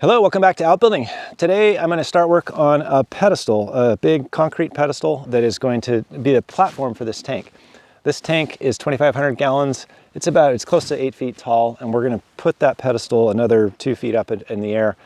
Hello, welcome back to Outbuilding. Today I'm going to start work on a pedestal, a big concrete pedestal that is going to be the platform for this tank. This tank is 2,500 gallons. It's close to 8 feet tall, and we're going to put that pedestal another 2 feet up in the air.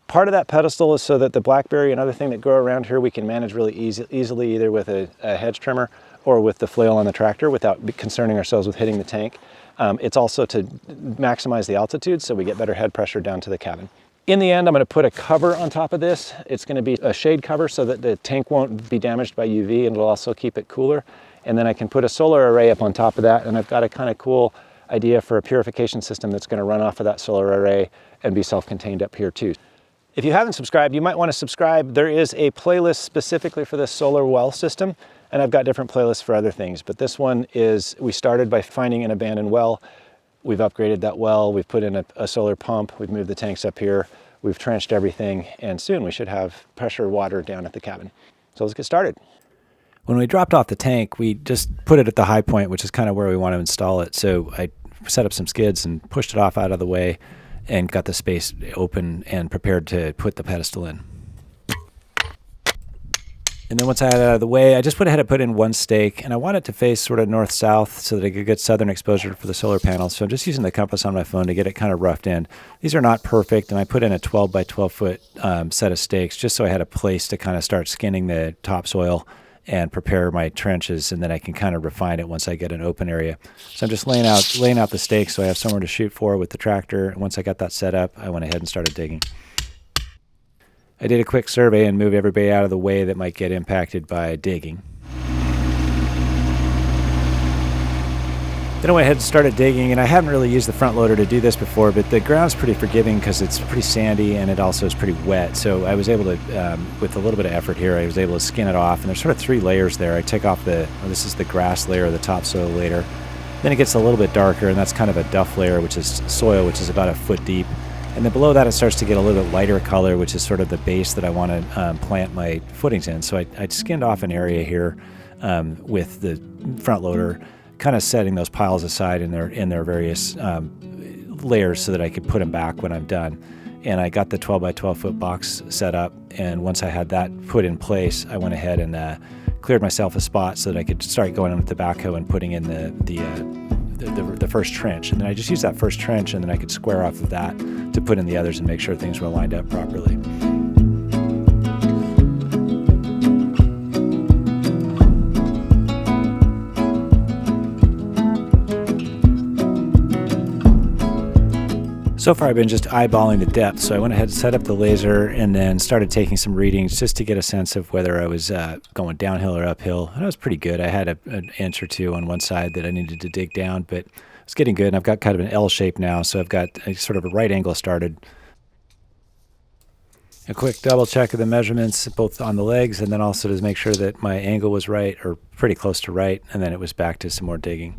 Part of that pedestal is so that the blackberry and other thing that grow around here we can manage really easily either with a hedge trimmer or with the flail on the tractor without concerning ourselves with hitting the tank. It's also to maximize the altitude so we get better head pressure down to the cabin. In the end, I'm going to put a cover on top of this. It's going to be a shade cover so that the tank won't be damaged by UV, and it'll also keep it cooler. And then I can put a solar array up on top of that, and I've got a kind of cool idea for a purification system that's going to run off of that solar array and be self-contained up here too. If you haven't subscribed, you might want to subscribe. There is a playlist specifically for this solar well system, and I've got different playlists for other things. But this one is, we started by finding an abandoned well. We've upgraded that well, we've put in a solar pump, we've moved the tanks up here, we've trenched everything, and soon we should have pressure water down at the cabin. So let's get started. When we dropped off the tank, we just put it at the high point, which is kind of where we want to install it. So I set up some skids and pushed it off out of the way and got the space open and prepared to put the pedestal in. And then once I had it out of the way, I just went ahead and put in one stake, and I want it to face sort of north-south so that I could get southern exposure for the solar panels. So I'm just using the compass on my phone to get it kind of roughed in. These are not perfect, and I put in a 12 by 12 foot set of stakes just so I had a place to kind of start skinning the topsoil and prepare my trenches, and then I can kind of refine it once I get an open area. So I'm just laying out the stakes so I have somewhere to shoot for with the tractor. And once I got that set up, I went ahead and started digging. I did a quick survey and moved everybody out of the way that might get impacted by digging. Then I went ahead and started digging, and I haven't really used the front loader to do this before, but the ground's pretty forgiving because it's pretty sandy and it also is pretty wet. So I was able to, with a little bit of effort here, I was able to skin it off. And there's sort of 3 layers there. I take off this is the grass layer, the topsoil layer. Then it gets a little bit darker, and that's kind of a duff layer, which is soil, which is about a foot deep. And then below that, it starts to get a little bit lighter color, which is sort of the base that I want to plant my footings in. So I skinned off an area here with the front loader, kind of setting those piles aside in their various layers so that I could put them back when I'm done. And I got the 12 by 12 foot box set up. And once I had that put in place, I went ahead and cleared myself a spot so that I could start going in with the backhoe and putting in the first trench. And then I just used that first trench, and then I could square off of that to put in the others and make sure things were lined up properly. So far I've been just eyeballing the depth, so I went ahead and set up the laser and then started taking some readings just to get a sense of whether I was going downhill or uphill. And I was pretty good. I had an inch or two on one side that I needed to dig down, but it's getting good, and I've got kind of an L shape now, so I've got a sort of a right angle started. A quick double check of the measurements both on the legs and then also to make sure that my angle was right or pretty close to right, and then it was back to some more digging.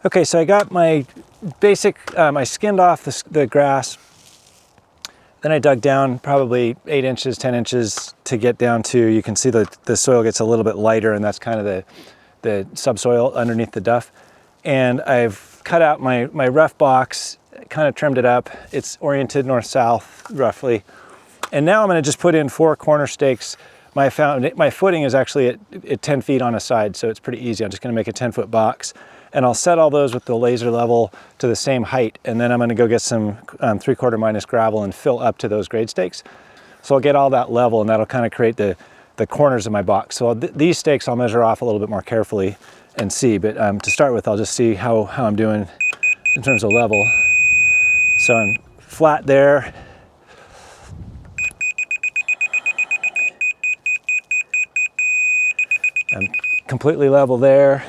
Okay, so I got my basic, I skinned off the grass, then I dug down probably 8 inches, 10 inches to get down to, you can see the soil gets a little bit lighter, and that's kind of the subsoil underneath the duff. And I've cut out my rough box, kind of trimmed it up. It's oriented north-south roughly. And now I'm gonna just put in 4 corner stakes. My footing is actually at 10 feet on a side, so it's pretty easy. I'm just gonna make a 10-foot box. And I'll set all those with the laser level to the same height. And then I'm gonna go get some 3/4 minus gravel and fill up to those grade stakes. So I'll get all that level, and that'll kind of create the corners of my box. So these stakes I'll measure off a little bit more carefully and see. But to start with, I'll just see how I'm doing in terms of level. So I'm flat there. I'm completely level there.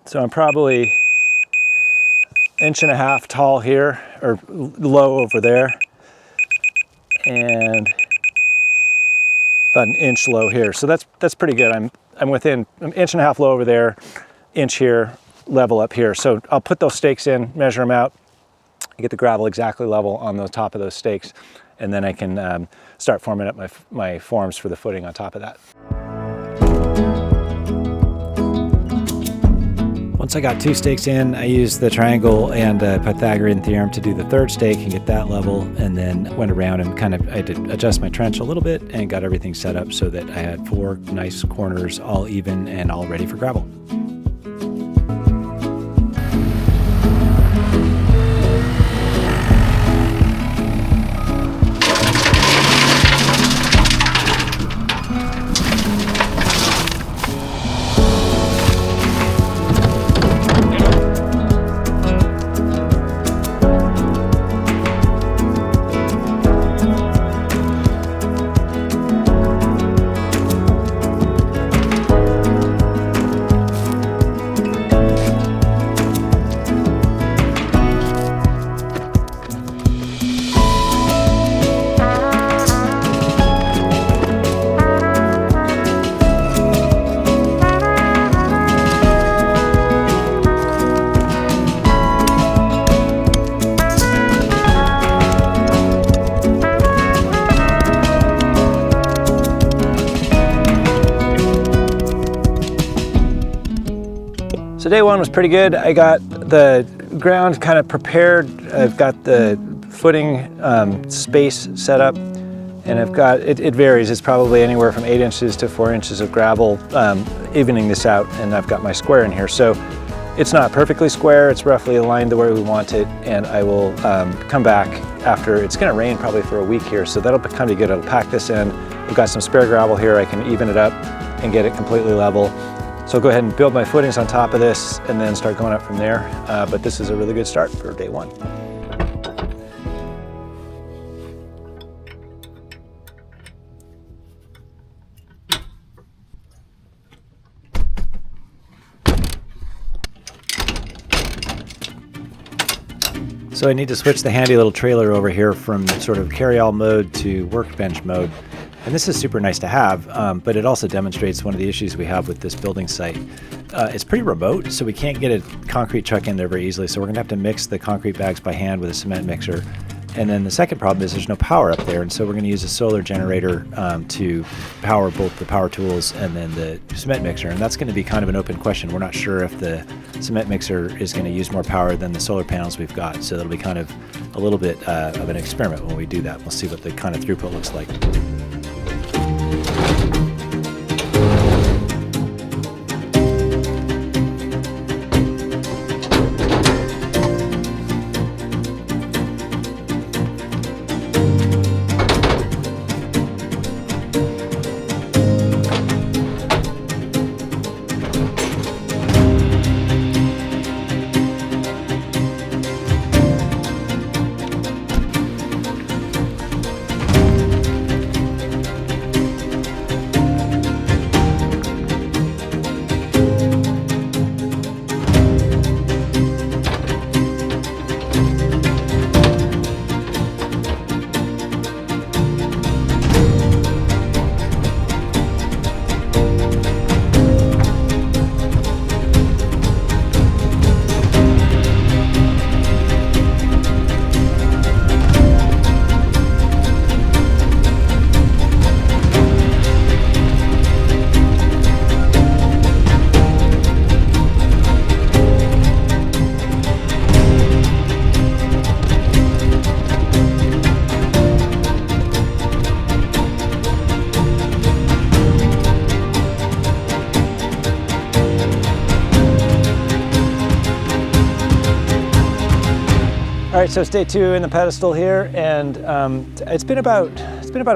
So I'm probably 1.5 inches tall here, or low over there, and about an inch low here. So that's pretty good. I'm within an inch and a half low over there, inch here, level up here. So I'll put those stakes in, measure them out, get the gravel exactly level on the top of those stakes, and then I can start forming up my forms for the footing on top of that. Once I got 2 stakes in, I used the triangle and Pythagorean theorem to do the 3rd stake and get that level, and then went around and I did adjust my trench a little bit and got everything set up so that I had 4 nice corners, all even and all ready for gravel. So day 1 was pretty good. I got the ground kind of prepared. I've got the footing space set up, and I've got, it varies. It's probably anywhere from 8 inches to 4 inches of gravel, evening this out, and I've got my square in here. So it's not perfectly square, it's roughly aligned the way we want it, and I will come back after. It's gonna rain probably for a week here, so that'll kind of good. I'll pack this in. We've got some spare gravel here. I can even it up and get it completely level. So I'll go ahead and build my footings on top of this and then start going up from there. But this is a really good start for day 1. So I need to switch the handy little trailer over here from sort of carry-all mode to workbench mode. And this is super nice to have, but it also demonstrates one of the issues we have with this building site. It's pretty remote, so we can't get a concrete truck in there very easily, so we're gonna have to mix the concrete bags by hand with a cement mixer. And then the second problem is there's no power up there, and so we're gonna use a solar generator to power both the power tools and then the cement mixer, and that's gonna be kind of an open question. We're not sure if the cement mixer is gonna use more power than the solar panels we've got, so that'll be kind of a little bit of an experiment when we do that. We'll see what the kind of throughput looks like. All right, so it's day 2 in the pedestal here, and it's been about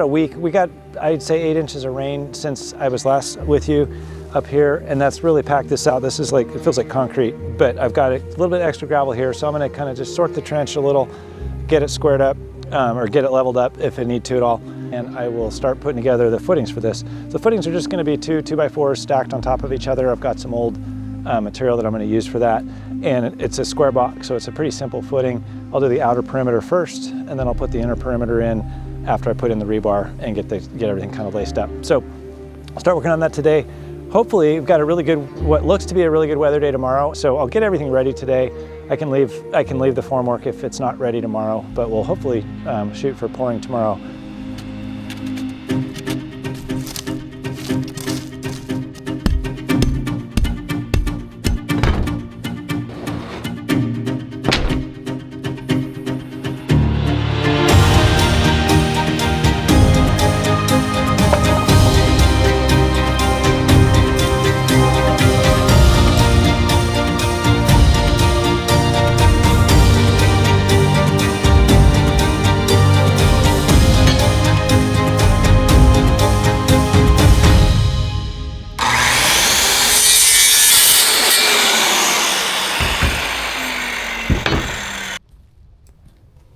a week. We got, I'd say, 8 inches of rain since I was last with you up here, and that's really packed this out. This is like, it feels like concrete, but I've got a little bit extra gravel here, so I'm gonna kind of just sort the trench a little, get it squared up, or get it leveled up if I need to at all, and I will start putting together the footings for this. The footings are just gonna be two 2x4s stacked on top of each other. I've got some old material that I'm going to use for that. And it's a square box, so it's a pretty simple footing. I'll do the outer perimeter first, and then I'll put the inner perimeter in after I put in the rebar and get everything kind of laced up. So I'll start working on that today. Hopefully we've got a really good, what looks to be a really good weather day tomorrow. So I'll get everything ready today. I can leave the formwork if it's not ready tomorrow, but we'll hopefully shoot for pouring tomorrow.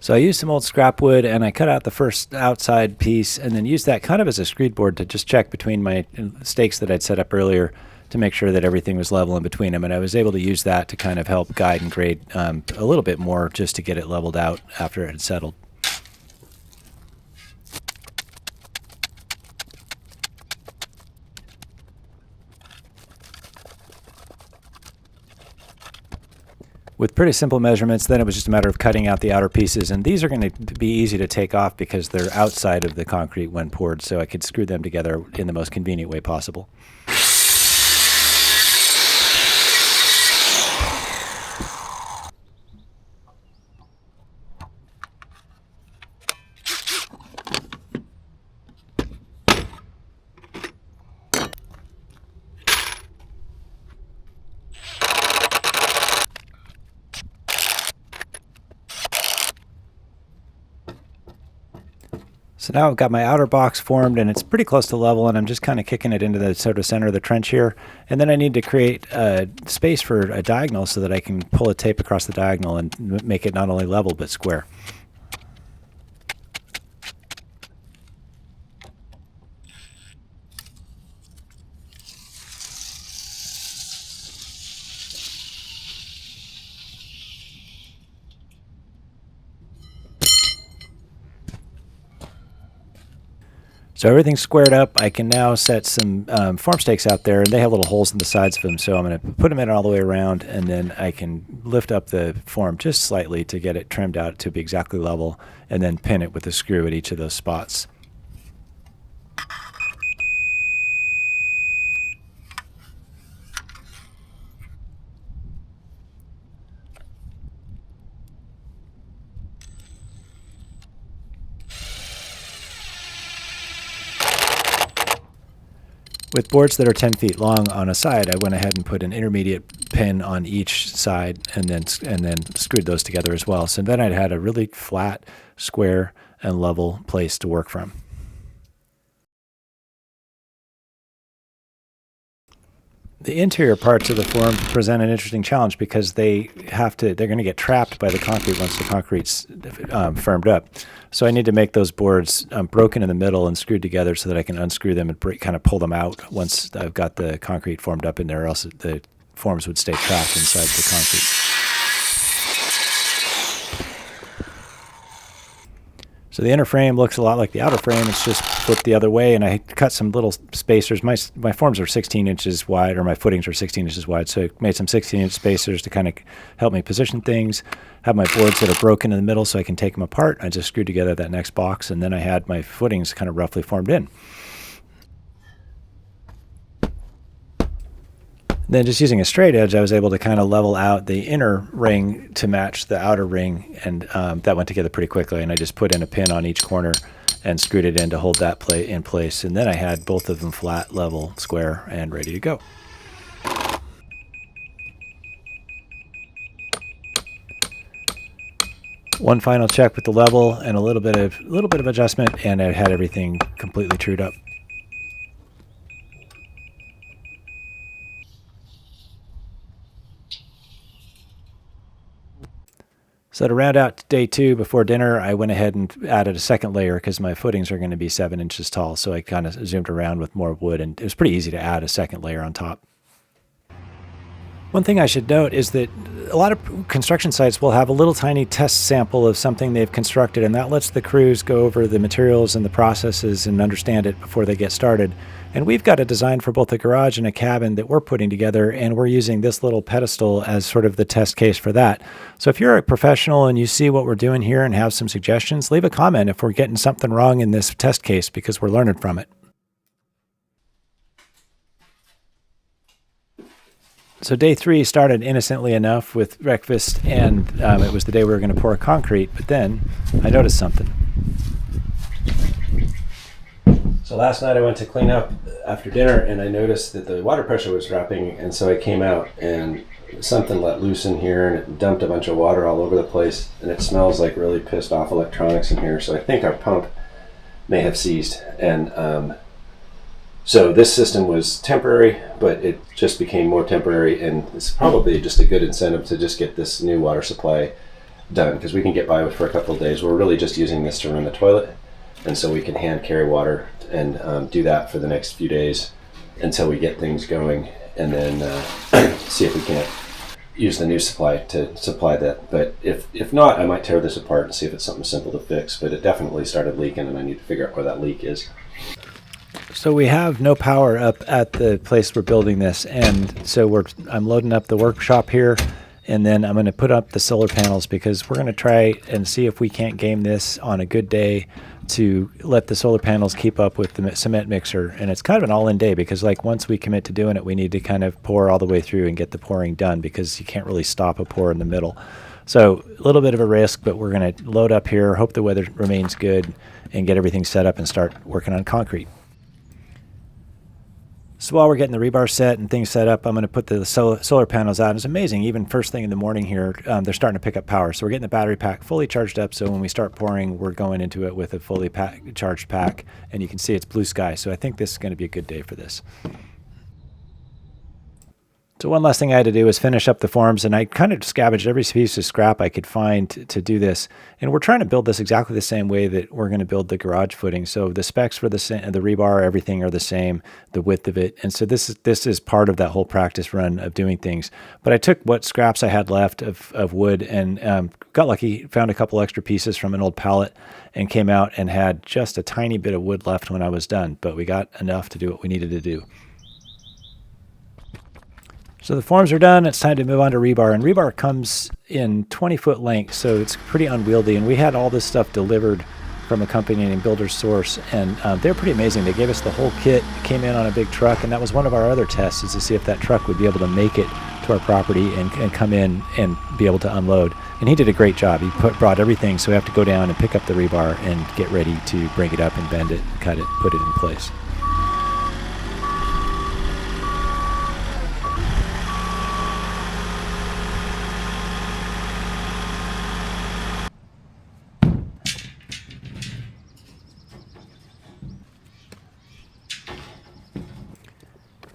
So I used some old scrap wood and I cut out the first outside piece and then used that kind of as a screed board to just check between my stakes that I'd set up earlier to make sure that everything was level in between them. And I was able to use that to kind of help guide and grade a little bit more just to get it leveled out after it had settled. With pretty simple measurements, then it was just a matter of cutting out the outer pieces, and these are going to be easy to take off because they're outside of the concrete when poured, so I could screw them together in the most convenient way possible. So now I've got my outer box formed and it's pretty close to level, and I'm just kind of kicking it into the sort of center of the trench here. And then I need to create a space for a diagonal so that I can pull a tape across the diagonal and make it not only level but square. So everything's squared up. I can now set some form stakes out there, and they have little holes in the sides of them, so I'm going to put them in all the way around, and then I can lift up the form just slightly to get it trimmed out to be exactly level, and then pin it with a screw at each of those spots. With boards that are 10 feet long on a side, I went ahead and put an intermediate pin on each side and then screwed those together as well. So then I had a really flat, square, and level place to work from. The interior parts of the form present an interesting challenge because they're going to get trapped by the concrete once the concrete's firmed up. So I need to make those boards broken in the middle and screwed together so that I can unscrew them and kind of pull them out once I've got the concrete formed up in there, or else the forms would stay trapped inside the concrete. So the inner frame looks a lot like the outer frame. It's just flipped the other way, and I cut some little spacers. My forms are 16 inches wide, or my footings are 16 inches wide, so I made some 16-inch spacers to kind of help me position things. Have my boards that are broken in the middle so I can take them apart. I just screwed together that next box, and then I had my footings kind of roughly formed in. Then just using a straight edge, I was able to kind of level out the inner ring to match the outer ring, and that went together pretty quickly. And I just put in a pin on each corner and screwed it in to hold that in place. And then I had both of them flat, level, square, and ready to go. One final check with the level and a little bit of adjustment, and I had everything completely trued up. So to round out day 2 before dinner, I went ahead and added a second layer because my footings are going to be 7 inches tall. So I kind of zoomed around with more wood, and it was pretty easy to add a second layer on top. One thing I should note is that a lot of construction sites will have a little tiny test sample of something they've constructed, and that lets the crews go over the materials and the processes and understand it before they get started. And we've got a design for both a garage and a cabin that we're putting together, and we're using this little pedestal as sort of the test case for that. So if you're a professional and you see what we're doing here and have some suggestions, leave a comment if we're getting something wrong in this test case, because we're learning from it. So day 3 started innocently enough with breakfast, and it was the day we were going to pour concrete, but then I noticed something. So last night I went to clean up after dinner, and I noticed that the water pressure was dropping, and so I came out and something let loose in here, and it dumped a bunch of water all over the place, and it smells like really pissed off electronics in here, so I think our pump may have seized. And so this system was temporary, but it just became more temporary, and it's probably just a good incentive to just get this new water supply done, because we can get by with for a couple of days. We're really just using this to run the toilet, and so we can hand carry water and do that for the next few days until we get things going, and then see if we can't use the new supply to supply that. But if not, I might tear this apart and see if it's something simple to fix, but it definitely started leaking, and I need to figure out where that leak is. So we have no power up at the place we're building this, and so I'm loading up the workshop here, and then I'm going to put up the solar panels, because we're going to try and see if we can't game this on a good day to let the solar panels keep up with the cement mixer. And it's kind of an all-in day, because like once we commit to doing it, we need to kind of pour all the way through and get the pouring done, because you can't really stop a pour in the middle. So a little bit of a risk, but we're going to load up here, hope the weather remains good, and get everything set up and start working on concrete. So while we're getting the rebar set and things set up, I'm going to put the solar panels out. It's amazing, even first thing in the morning here, they're starting to pick up power. So we're getting the battery pack fully charged up, so when we start pouring, we're going into it with a fully charged pack, and you can see it's blue sky. So I think this is going to be a good day for this. So one last thing I had to do was finish up the forms, and I kind of scavenged every piece of scrap I could find to do this. And we're trying to build this exactly the same way that we're going to build the garage footing. So the specs for the rebar, everything are the same, the width of it. And so this is part of that whole practice run of doing things. But I took what scraps I had left of wood, and got lucky, found a couple extra pieces from an old pallet, and came out and had just a tiny bit of wood left when I was done. But we got enough to do what we needed to do. So the forms are done. It's time to move on to rebar. And rebar comes in 20-foot lengths, so it's pretty unwieldy. And we had all this stuff delivered from a company named Builder's Source, and they're pretty amazing. They gave us the whole kit, came in on a big truck, and that was one of our other tests, is to see if that truck would be able to make it to our property and come in and be able to unload. And he did a great job. He brought everything, so we have to go down and pick up the rebar and get ready to bring it up and bend it, cut it, put it in place.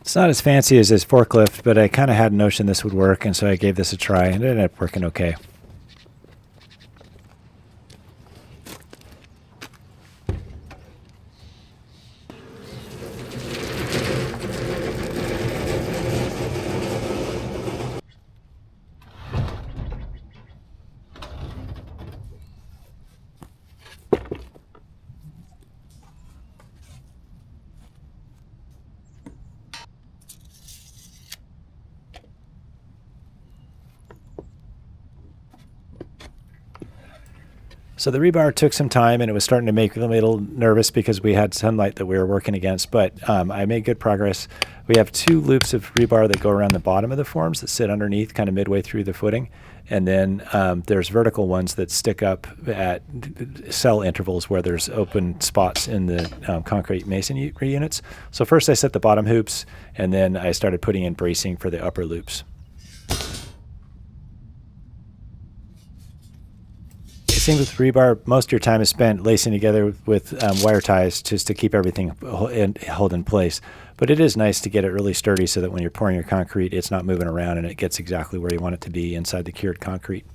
It's not as fancy as this forklift, but I kind of had a notion this would work, and so I gave this a try, and it ended up working okay. So the rebar took some time, and it was starting to make me a little nervous because we had sunlight that we were working against, but I made good progress. We have 2 loops of rebar that go around the bottom of the forms that sit underneath kind of midway through the footing. And then there's vertical ones that stick up at cell intervals where there's open spots in the concrete masonry units. So first I set the bottom hoops, and then I started putting in bracing for the upper loops. It seems with rebar, most of your time is spent lacing together with wire ties just to keep everything held in place. But it is nice to get it really sturdy so that when you're pouring your concrete, it's not moving around and it gets exactly where you want it to be inside the cured concrete.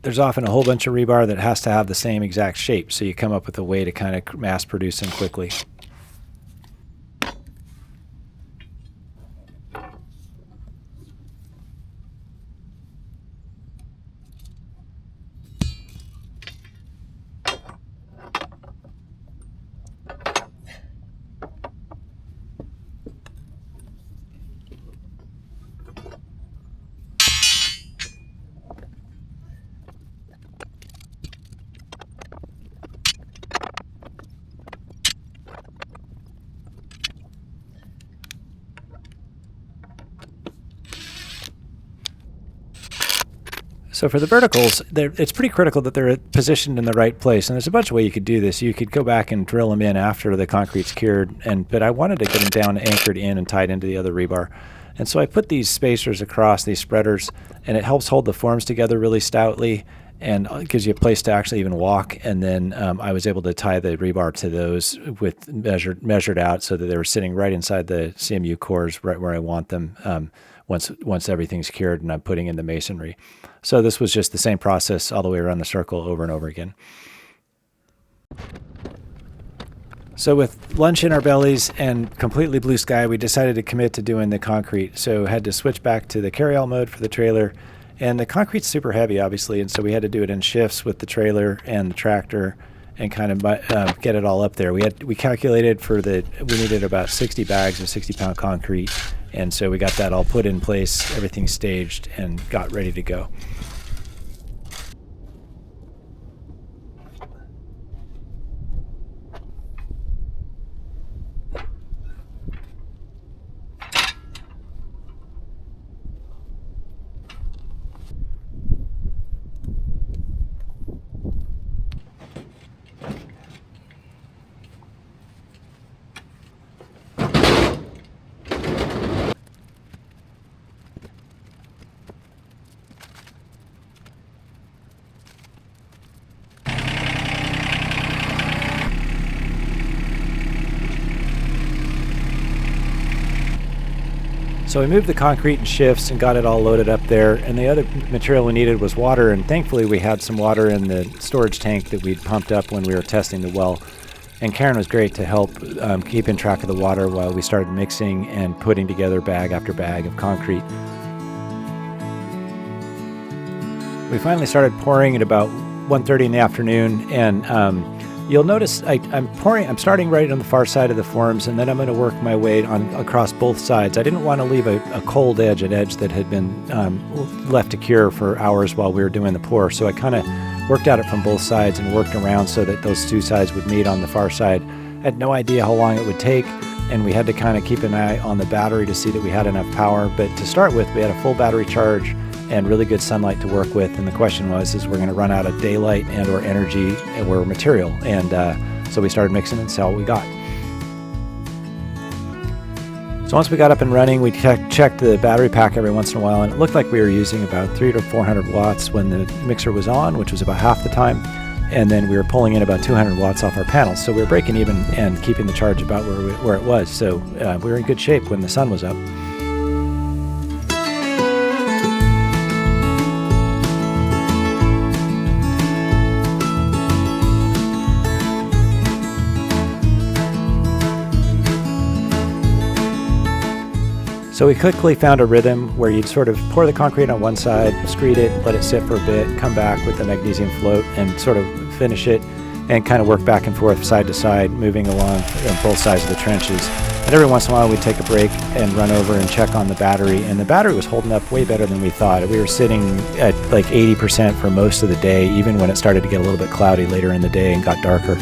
There's often a whole bunch of rebar that has to have the same exact shape, so you come up with a way to kind of mass produce them quickly. So for the verticals, it's pretty critical that they're positioned in the right place. And there's a bunch of ways you could do this. You could go back and drill them in after the concrete's cured, but I wanted to get them down anchored in and tied into the other rebar. And so I put these spacers across, these spreaders, and it helps hold the forms together really stoutly and gives you a place to actually even walk. And then I was able to tie the rebar to those with measured out so that they were sitting right inside the CMU cores, right where I want them once everything's cured and I'm putting in the masonry. So this was just the same process all the way around the circle over and over again. So with lunch in our bellies and completely blue sky, we decided to commit to doing the concrete. So had to switch back to the carryall mode for the trailer. And the concrete's super heavy, obviously, and so we had to do it in shifts with the trailer and the tractor and kind of get it all up there. We calculated we needed about 60 bags of 60-pound concrete, and so we got that all put in place, everything staged, and got ready to go. So we moved the concrete in shifts and got it all loaded up there. And the other material we needed was water. And thankfully we had some water in the storage tank that we'd pumped up when we were testing the well. And Karen was great to help keeping track of the water while we started mixing and putting together bag after bag of concrete. We finally started pouring at about 1:30 in the afternoon, and you'll notice I'm starting right on the far side of the forms, and then I'm going to work my way across both sides. I didn't want to leave a cold edge, an edge that had been left to cure for hours while we were doing the pour. So I kind of worked at it from both sides and worked around so that those two sides would meet on the far side. I had no idea how long it would take, and we had to kind of keep an eye on the battery to see that we had enough power. But to start with, we had a full battery charge and really good sunlight to work with. And the question was, we're going to run out of daylight and or energy or material. And so we started mixing and saw what we got. So once we got up and running, we checked the battery pack every once in a while, and it looked like we were using about 300 to 400 watts when the mixer was on, which was about half the time. And then we were pulling in about 200 watts off our panels. So we were breaking even and keeping the charge about where it was. So we were in good shape when the sun was up. So we quickly found a rhythm where you'd sort of pour the concrete on one side, screed it, let it sit for a bit, come back with the magnesium float and sort of finish it and kind of work back and forth side to side, moving along both sides of the trenches. And every once in a while we'd take a break and run over and check on the battery, and the battery was holding up way better than we thought. We were sitting at like 80% for most of the day, even when it started to get a little bit cloudy later in the day and got darker.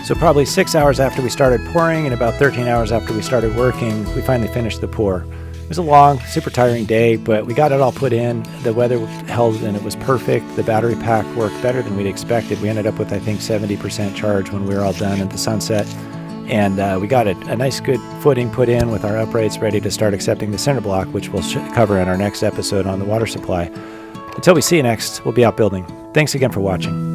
So probably 6 hours after we started pouring and about 13 hours after we started working, we finally finished the pour. It was a long, super tiring day, but we got it all put in. The weather held and it was perfect. The battery pack worked better than we'd expected. We ended up with, I think, 70% charge when we were all done at the sunset. And we got a nice good footing put in with our uprights ready to start accepting the cinder block, which we'll cover in our next episode on the water supply. Until we see you next, we'll be out building. Thanks again for watching.